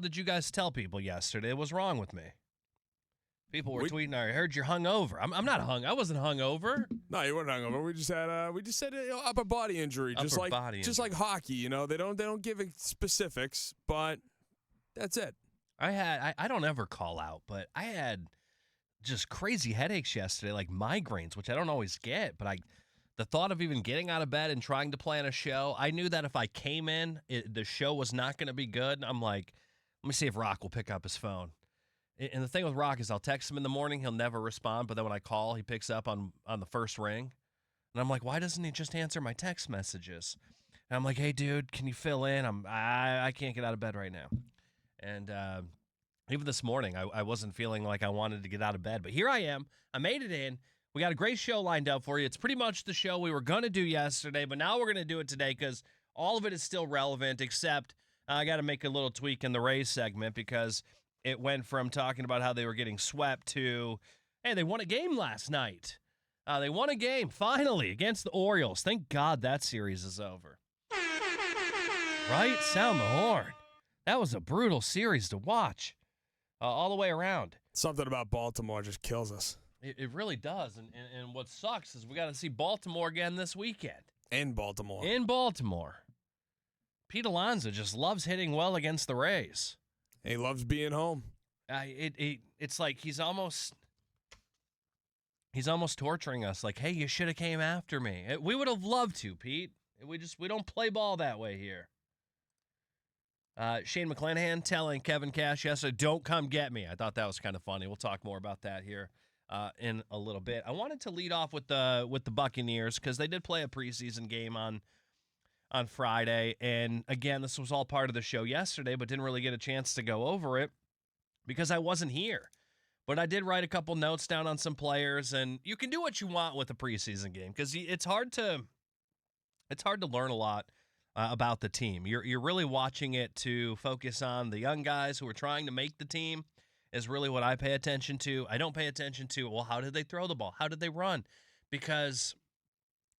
Did you guys tell people yesterday? What's wrong with me? People were tweeting, I heard you're hungover. I'm not hung. I wasn't hungover. No, you weren't hungover. We just said upper body injury, just like hockey. You know, they don't give specifics, but that's it. I don't ever call out, but I had just crazy headaches yesterday, like migraines, which I don't always get. But the thought of even getting out of bed and trying to plan a show, I knew that if I came in, the show was not going to be good. I'm like, let me see if Rock will pick up his phone. And the thing with Rock is I'll text him in the morning. He'll never respond. But then when I call, he picks up on the first ring. And I'm like, why doesn't he just answer my text messages? And I'm like, hey, dude, can you fill in? I can't get out of bed right now. And even this morning, I wasn't feeling like I wanted to get out of bed. But here I am. I made it in. We got a great show lined up for you. It's pretty much the show we were going to do yesterday. But now we're going to do it today because all of it is still relevant, except I got to make a little tweak in the Rays segment because it went from talking about how they were getting swept to, hey, they won a game last night. They won a game, finally, against the Orioles. Thank God that series is over. Right? Sound the horn. That was a brutal series to watch all the way around. Something about Baltimore just kills us. It really does. And what sucks is we got to see Baltimore again this weekend. In Baltimore. Pete Alonso just loves hitting well against the Rays. He loves being home. It's like he's almost torturing us. Like, hey, you should have came after me. We would have loved to, Pete. We don't play ball that way here. Shane McClanahan telling Kevin Cash yesterday, don't come get me. I thought that was kind of funny. We'll talk more about that here in a little bit. I wanted to lead off with the Buccaneers because they did play a preseason game on Friday. And again, this was all part of the show yesterday, but didn't really get a chance to go over it because I wasn't here. But I did write a couple notes down on some players, and you can do what you want with a preseason game because it's hard to learn a lot about the team. You're really watching it to focus on the young guys who are trying to make the team is really what I pay attention to. I don't pay attention to, well, how did they throw the ball? How did they run? Because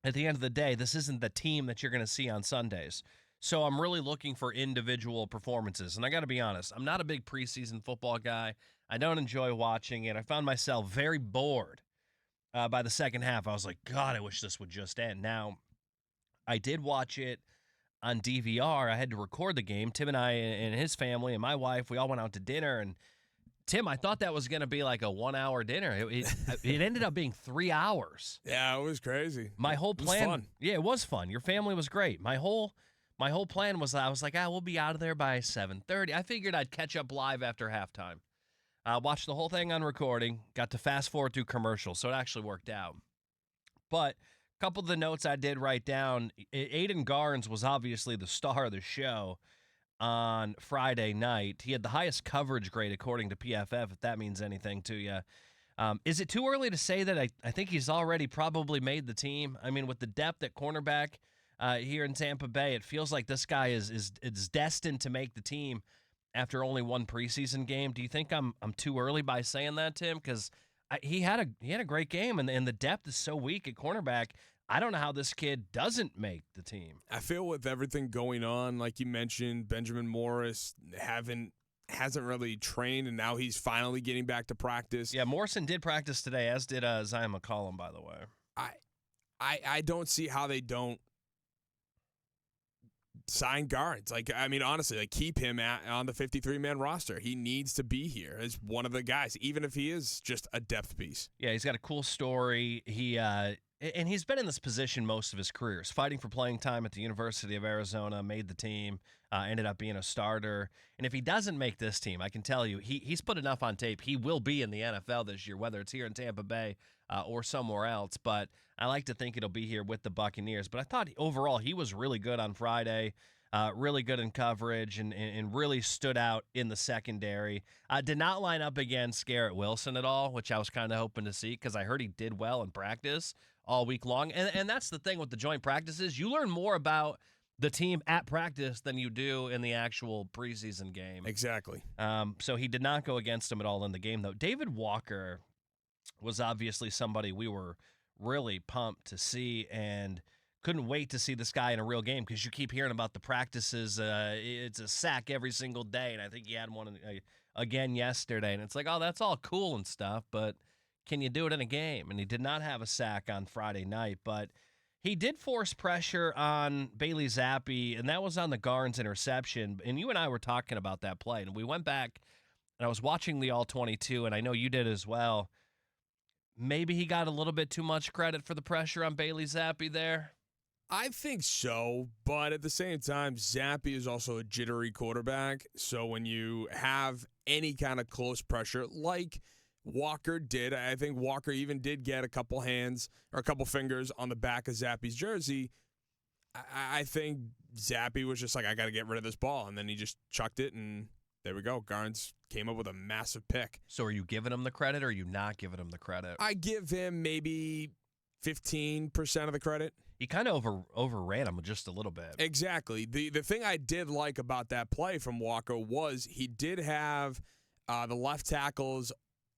at the end of the day, this isn't the team that you're going to see on Sundays. So I'm really looking for individual performances. And I got to be honest, I'm not a big preseason football guy. I don't enjoy watching it. I found myself very bored by the second half. I was like, God, I wish this would just end. Now, I did watch it on DVR. I had to record the game. Tim and I and his family and my wife, we all went out to dinner. And Tim, I thought that was going to be like a 1-hour dinner. It ended up being 3 hours. Yeah, it was crazy. My whole plan. It was fun. Yeah, it was fun. Your family was great. My whole plan was I was like, we'll be out of there by 7:30. I figured I'd catch up live after halftime. Watched the whole thing on recording. Got to fast forward through commercials, so it actually worked out. But a couple of the notes I did write down, Ayden Garnes was obviously the star of the show on Friday night. He had the highest coverage grade according to PFF, if that means anything to you. Is it too early to say that I think he's already probably made the team? I mean, with the depth at cornerback here in Tampa Bay, it feels like this guy is destined to make the team after only one preseason game. Do you think I'm too early by saying that, Tim? Because he had a great game, and the depth is so weak at cornerback. I don't know how this kid doesn't make the team. I feel with everything going on, like you mentioned, Benjamin Morris hasn't really trained, and now he's finally getting back to practice. Yeah, Morrison did practice today, as did Zion McCollum, by the way. I don't see how they don't sign guards. Like, I mean, honestly, like keep him on the 53-man roster. He needs to be here as one of the guys, even if he is just a depth piece. Yeah, he's got a cool story. And he's been in this position most of his career. He's fighting for playing time at the University of Arizona, made the team, ended up being a starter. And if he doesn't make this team, I can tell you, he's put enough on tape. He will be in the NFL this year, whether it's here in Tampa Bay or somewhere else. But I like to think it'll be here with the Buccaneers. But I thought overall he was really good on Friday, really good in coverage, and really stood out in the secondary. Did not line up against Garrett Wilson at all, which I was kind of hoping to see because I heard he did well in practice all week long. And that's the thing with the joint practices. You learn more about the team at practice than you do in the actual preseason game. Exactly. So he did not go against him at all in the game, though. David Walker was obviously somebody we were really pumped to see, and couldn't wait to see this guy in a real game because you keep hearing about the practices. It's a sack every single day, and I think he had one again yesterday. And it's like, oh, that's all cool and stuff, but can you do it in a game? And he did not have a sack on Friday night, but he did force pressure on Bailey Zappi, and that was on the Garnes interception. And you and I were talking about that play, and we went back, and I was watching the All-22, and I know you did as well. Maybe he got a little bit too much credit for the pressure on Bailey Zappi there. I think so, but at the same time, Zappi is also a jittery quarterback. So when you have any kind of close pressure, like Walker did, I think Walker even did get a couple hands or a couple fingers on the back of Zappi's jersey. I think Zappi was just like, I got to get rid of this ball. And then he just chucked it, and there we go. Garnes came up with a massive pick. So are you giving him the credit or are you not giving him the credit? I give him maybe 15% of the credit. He kind of overran him just a little bit. Exactly. The thing I did like about that play from Walker was he did have the left tackle's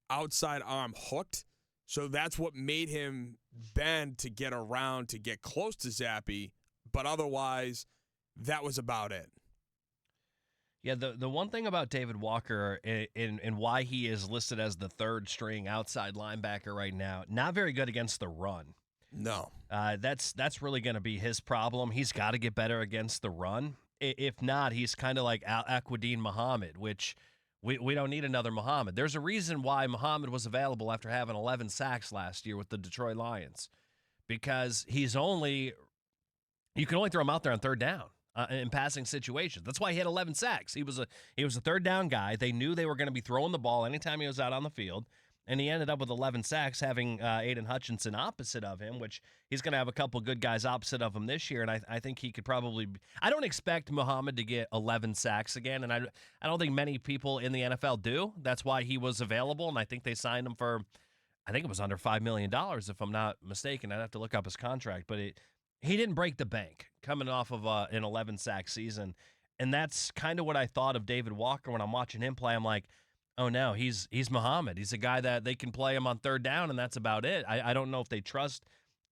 outside arm hooked, so that's what made him bend to get around to get close to Zappi, but otherwise, that was about it. Yeah, the one thing about David Walker and why he is listed as the third string outside linebacker right now, not very good against the run. No. That's really going to be his problem. He's got to get better against the run. If not, he's kind of like Aquadine Muhammad, which we don't need another Muhammad. There's a reason why Muhammad was available after having 11 sacks last year with the Detroit Lions, because you can only throw him out there on third down in passing situations. That's why he had 11 sacks. He was a third down guy. They knew they were going to be throwing the ball anytime he was out on the field. And he ended up with 11 sacks, having Aiden Hutchinson opposite of him, which he's going to have a couple good guys opposite of him this year. And I think he could probably – I don't expect Muhammad to get 11 sacks again, and I don't think many people in the NFL do. That's why he was available, and I think they signed him for – I think it was under $5 million, if I'm not mistaken. I'd have to look up his contract. But he didn't break the bank coming off of an 11-sack season. And that's kind of what I thought of David Walker when I'm watching him play. I'm like, oh, no, he's Muhammad. He's a guy that they can play him on third down, and that's about it. I don't know if they trust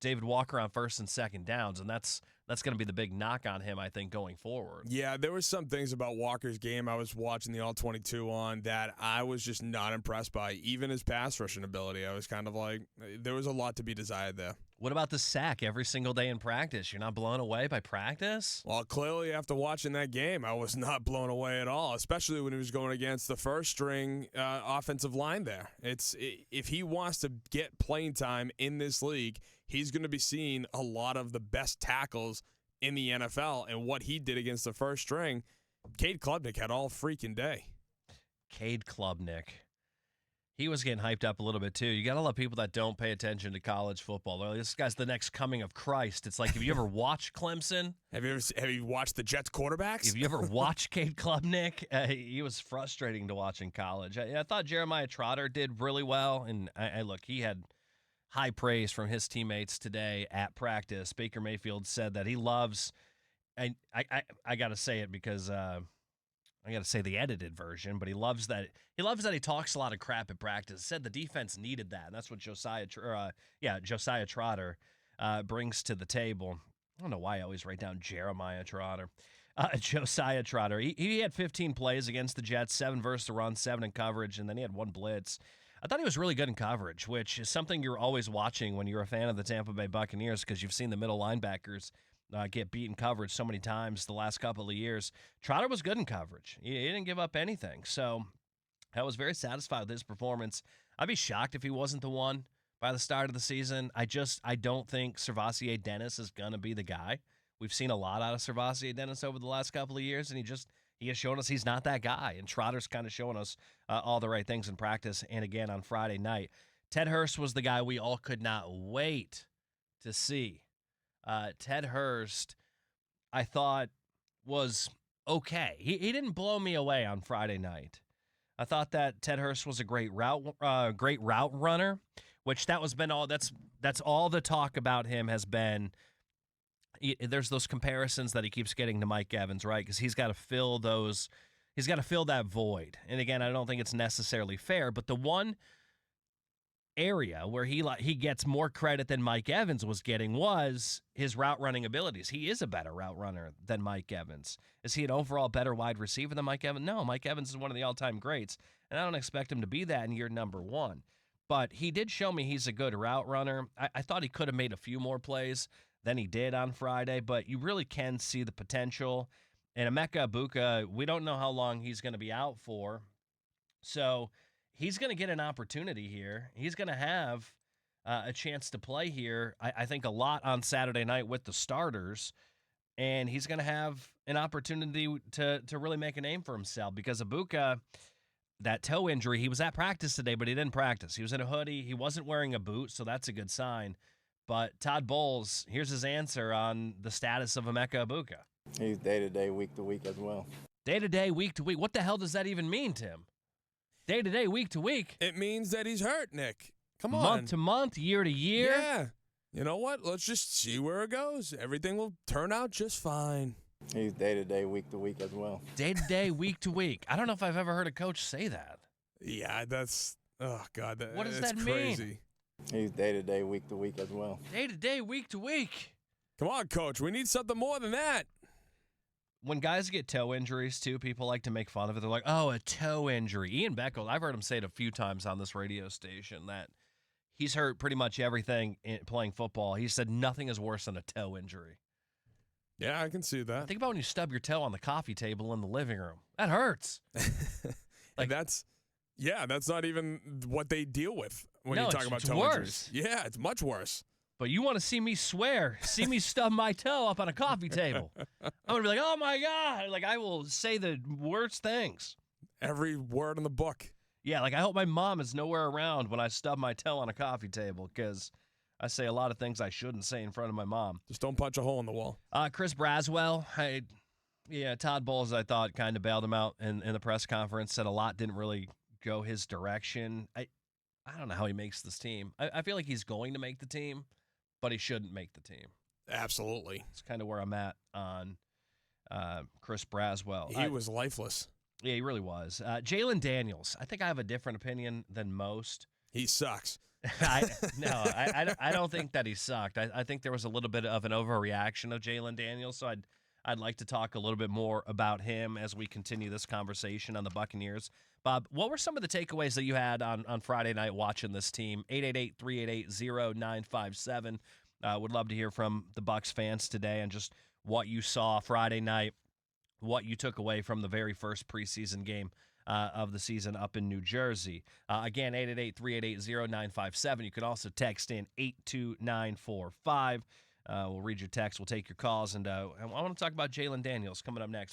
David Walker on first and second downs, and that's going to be the big knock on him, I think, going forward. Yeah, there were some things about Walker's game I was watching the All-22 on that I was just not impressed by. Even his pass rushing ability, I was kind of like, there was a lot to be desired there. What about the sack every single day in practice? You're not blown away by practice? Well, clearly after watching that game, I was not blown away at all, especially when he was going against the first-string offensive line there. If he wants to get playing time in this league, he's going to be seeing a lot of the best tackles in the NFL, and what he did against the first string, Cade Klubnik had all freaking day. Cade Klubnik. He was getting hyped up a little bit, too. You got to love people that don't pay attention to college football. They're like, this guy's the next coming of Christ. It's like, have you ever watched Clemson? Have you watched the Jets quarterbacks? Have you ever watched Cade Klubnik? He was frustrating to watch in college. I thought Jeremiah Trotter did really well, and look, he had high praise from his teammates today at practice. Baker Mayfield said that he loves, and I got to say it because I got to say the edited version, but he loves that he talks a lot of crap at practice. Said the defense needed that, and that's what Josiah Trotter brings to the table. I don't know why I always write down Jeremiah Trotter. Josiah Trotter. He had 15 plays against the Jets, 7 versus the run, 7 in coverage, and then he had 1 blitz. I thought he was really good in coverage, which is something you're always watching when you're a fan of the Tampa Bay Buccaneers, because you've seen the middle linebackers get beat in coverage so many times the last couple of years. Trotter was good in coverage. He didn't give up anything. So I was very satisfied with his performance. I'd be shocked if he wasn't the one by the start of the season. I don't think Servassier Dennis is going to be the guy. We've seen a lot out of Servassier Dennis over the last couple of years, and he has shown us he's not that guy. And Trotter's kind of showing us all the right things in practice and again on Friday night. Ted Hurst was the guy we all could not wait to see. Ted Hurst, I thought, was okay. He didn't blow me away on Friday night. I thought that Ted Hurst was a great route runner, which that's all the talk about him has been. There's those comparisons that he keeps getting to Mike Evans, right? Because he's got to fill that void. And again, I don't think it's necessarily fair, but the one area where he gets more credit than Mike Evans was getting was his route running abilities. He is a better route runner than Mike Evans. Is he an overall better wide receiver than Mike Evans? No, Mike Evans is one of the all-time greats, and I don't expect him to be that in year number 1. But he did show me he's a good route runner. I thought he could have made a few more plays than he did on Friday, but you really can see the potential. And Emeka Egbuka, we don't know how long he's going to be out for, so he's going to get an opportunity here. He's going to have a chance to play here, I think, a lot on Saturday night with the starters, and he's going to have an opportunity to really make a name for himself because Egbuka, that toe injury, he was at practice today, but he didn't practice. He was in a hoodie. He wasn't wearing a boot, so that's a good sign. But Todd Bowles, here's his answer on the status of Emeka Egbuka. He's day-to-day, week-to-week as well. Day-to-day, week-to-week. What the hell does that even mean, Tim? Day-to-day, week-to-week. It means that he's hurt, Nick. Come on. Month-to-month, year-to-year. Yeah. You know what? Let's just see where it goes. Everything will turn out just fine. He's day-to-day, week-to-week as well. Day-to-day, week-to-week. I don't know if I've ever heard a coach say that. Yeah, that's, oh, God. What does that crazy. mean? He's day-to-day, week-to-week as well. Day-to-day, week-to-week. Come on, Coach. We need something more than that. When guys get toe injuries, too, people like to make fun of it. They're like, oh, a toe injury. Ian Beckles, I've heard him say it a few times on this radio station that he's hurt pretty much everything in playing football. He said nothing is worse than a toe injury. Yeah, I can see that. Think about when you stub your toe on the coffee table in the living room. That hurts. That's not even what they deal with when you talk about toe worse. injuries. Yeah, it's much worse. But you want to see me swear, see me stub my toe up on a coffee table. I'm going to be like, oh, my God. Like, I will say the worst things. Every word in the book. Yeah, like I hope my mom is nowhere around when I stub my toe on a coffee table because I say a lot of things I shouldn't say in front of my mom. Just don't punch a hole in the wall. Chris Braswell, Todd Bowles, I thought, kind of bailed him out in the press conference, said a lot didn't really go his direction. I don't know how he makes this team. I feel like he's going to make the team, but he shouldn't make the team. Absolutely. It's kind of where I'm at on Chris Braswell. He was lifeless. Yeah, he really was. Jalen Daniels, I think I have a different opinion than most. He sucks. I don't think that he sucked. I think there was a little bit of an overreaction of Jalen Daniels, so I'd like to talk a little bit more about him as we continue this conversation on the Buccaneers. Bob, what were some of the takeaways that you had on Friday night watching this team? 888-388-0957. Would love to hear from the Bucs fans today and just what you saw Friday night, what you took away from the very first preseason game of the season up in New Jersey. Again, 888-388-0957. You can also text in 82945. We'll read your text. We'll take your calls. And I want to talk about Jalen Daniels coming up next.